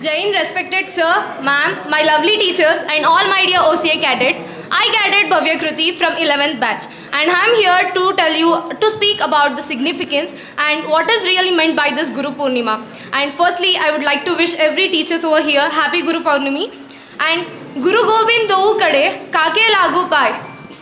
Jain, respected sir, ma'am, my lovely teachers and all my dear OCA cadets. I cadet Bhavya Kruti from 11th batch and I am here to speak about the significance and what is really meant by this Guru Purnima. And firstly, I would like to wish every teachers over here happy Guru Purnami. And Guru Gobind dou kade kake lagu pai.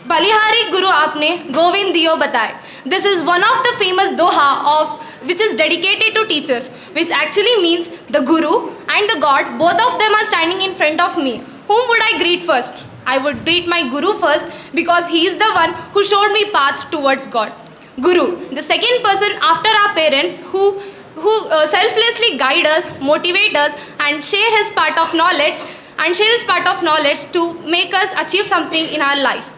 Balihari Guru aapne Govind diyo bataye. This is one of the famous doha of which is dedicated to teachers, which actually means the Guru and the God, both of them are standing in front of me. Whom would I greet first? I would greet my Guru first because he is the one who showed me path towards God. Guru, the second person after our parents who selflessly guide us, motivate us and share his part of knowledge to make us achieve something in our life.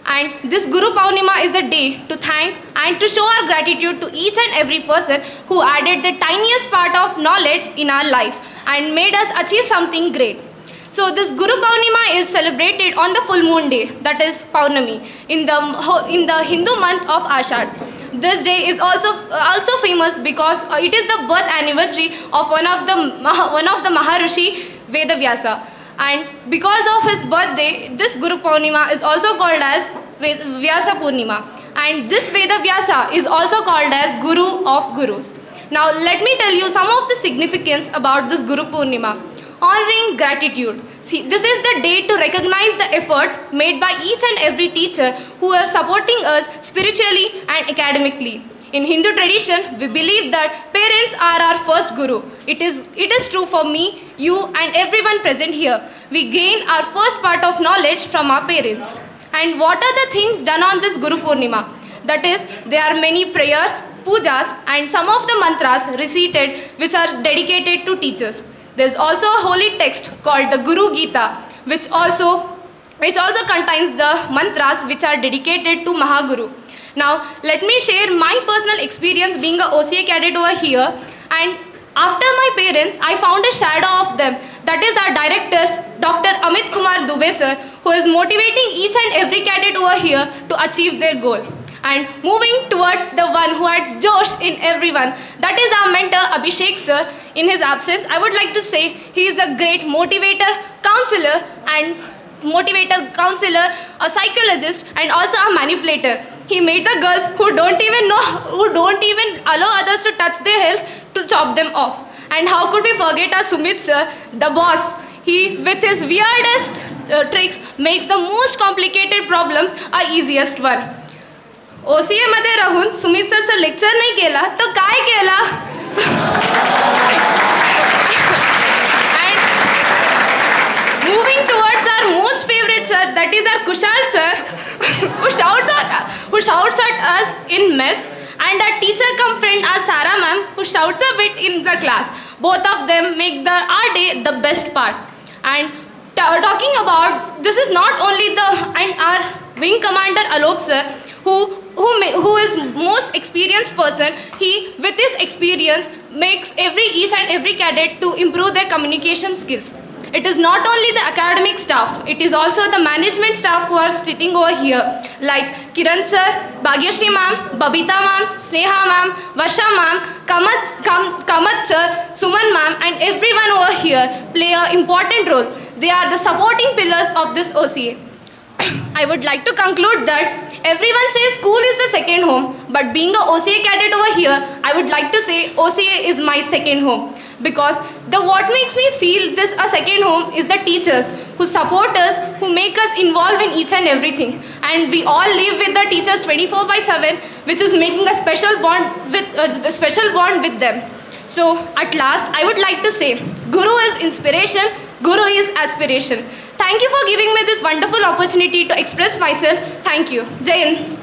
And this Guru Purnima is the day to thank and to show our gratitude to each and every person who added the tiniest part of knowledge in our life and made us achieve something great. So this Guru Purnima is celebrated on the full moon day, that is Paurnami, in the Hindu month of Ashad. This day is also famous because it is the birth anniversary of one of the Maharishi Vedavyasa. And because of his birthday, this Guru Purnima is also called as Vyasa Purnima. And this Veda Vyasa is also called as Guru of Gurus. Now let me tell you some of the significance about this Guru Purnima. Honoring gratitude. See, this is the day to recognize the efforts made by each and every teacher who are supporting us spiritually and academically. In Hindu tradition, we believe that parents are our first guru. It is true for me, you and everyone present here. We gain our first part of knowledge from our parents. And what are the things done on this Guru Purnima? That is, there are many prayers, pujas and some of the mantras recited which are dedicated to teachers. There is also a holy text called the Guru Gita which also contains the mantras which are dedicated to Mahaguru. Now, let me share my personal experience being a OCA cadet over here. And after my parents, I found a shadow of them. That is our director, Dr. Amit Kumar Dubey sir, who is motivating each and every cadet over here to achieve their goal. And moving towards the one who adds Josh in everyone, that is our mentor Abhishek sir. In his absence, I would like to say he is a great motivator, counselor, a psychologist and also a manipulator. He made the girls who don't even allow others to touch their hairs to chop them off. And how could we forget our Sumit sir, the boss? He, with his weirdest tricks, makes the most complicated problems our easiest one. OCA मध्ये राहून Sumit सरचं lecture नाही केला तर काय केला? And moving towards our most favorite sir, that is our Kushal sir, who shouts at us in mess, and our teacher cum friend, our Sarah ma'am, who shouts a bit in the class. Both of them make our day the best part. And talking about, this is not only our wing commander Alok sir, who is most experienced person. He, with his experience, makes each and every cadet to improve their communication skills. It is not only the academic staff, it is also the management staff who are sitting over here, like Kiran sir, Bhagyashri ma'am, Babita ma'am, Sneha ma'am, Varsha ma'am, Kamat sir, Suman ma'am and everyone over here play an important role. They are the supporting pillars of this OCA. I would like to conclude that everyone says school is the second home, but being a OCA cadet over here, I would like to say OCA is my second home. Because what makes me feel this a second home is the teachers who support us, who make us involved in each and everything. And we all live with the teachers 24/7, which is making a special bond with them. So at last, I would like to say, Guru is inspiration, Guru is aspiration. Thank you for giving me this wonderful opportunity to express myself. Thank you. Jai Hind.